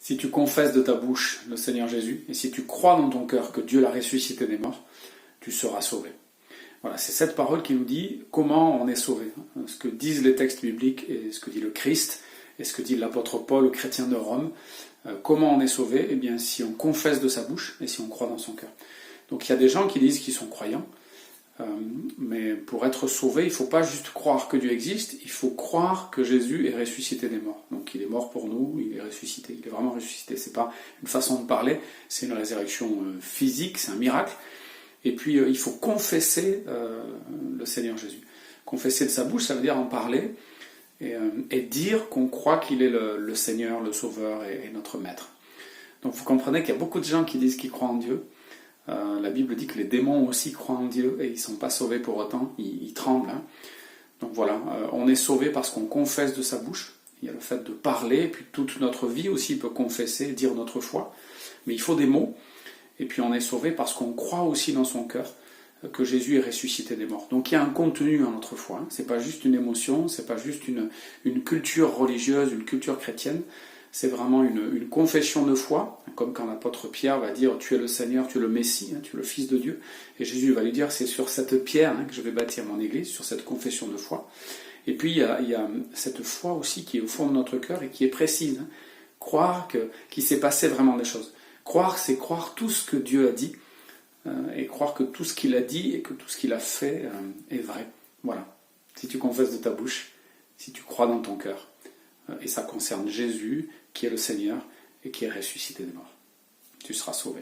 Si tu confesses de ta bouche le Seigneur Jésus, et si tu crois dans ton cœur que Dieu l'a ressuscité des morts, tu seras sauvé. Voilà, c'est cette parole qui nous dit comment on est sauvé. Ce que disent les textes bibliques et ce que dit le Christ et ce que dit l'apôtre Paul aux chrétiens de Rome. Comment on est sauvé? Eh bien, si on confesse de sa bouche et si on croit dans son cœur. Donc il y a des gens qui disent qu'ils sont croyants, mais pour être sauvé, il ne faut pas juste croire que Dieu existe, il faut croire que Jésus est ressuscité des morts. Donc il est mort pour nous, il est ressuscité, il est vraiment ressuscité. C'est pas une façon de parler, c'est une résurrection physique, c'est un miracle. Et puis il faut confesser le Seigneur Jésus. Confesser de sa bouche, ça veut dire en parler et dire qu'on croit qu'il est le Seigneur, le Sauveur et notre Maître. Donc vous comprenez qu'il y a beaucoup de gens qui disent qu'ils croient en Dieu. La Bible dit que les démons aussi croient en Dieu et ils ne sont pas sauvés pour autant, ils tremblent. Hein. Donc voilà, on est sauvé parce qu'on confesse de sa bouche. Il y a le fait de parler, et puis toute notre vie aussi peut confesser, dire notre foi. Mais il faut des mots. Et puis on est sauvé parce qu'on croit aussi dans son cœur que Jésus est ressuscité des morts. Donc il y a un contenu à notre foi. Hein. C'est pas juste une émotion, c'est pas juste une culture religieuse, une culture chrétienne. C'est vraiment une confession de foi, comme quand l'apôtre Pierre va dire « Tu es le Seigneur, tu es le Messie, hein, tu es le Fils de Dieu ». Et Jésus va lui dire « C'est sur cette pierre que je vais bâtir mon église, sur cette confession de foi ». Et puis il y a cette foi aussi qui est au fond de notre cœur et qui est précise. Hein. Croire qu'il s'est passé vraiment des choses. Croire, c'est croire tout ce que Dieu a dit, et croire que tout ce qu'il a dit et que tout ce qu'il a fait est vrai. Voilà. Si tu confesses de ta bouche, si tu crois dans ton cœur, et ça concerne Jésus, qui est le Seigneur, et qui est ressuscité des morts. Tu seras sauvé.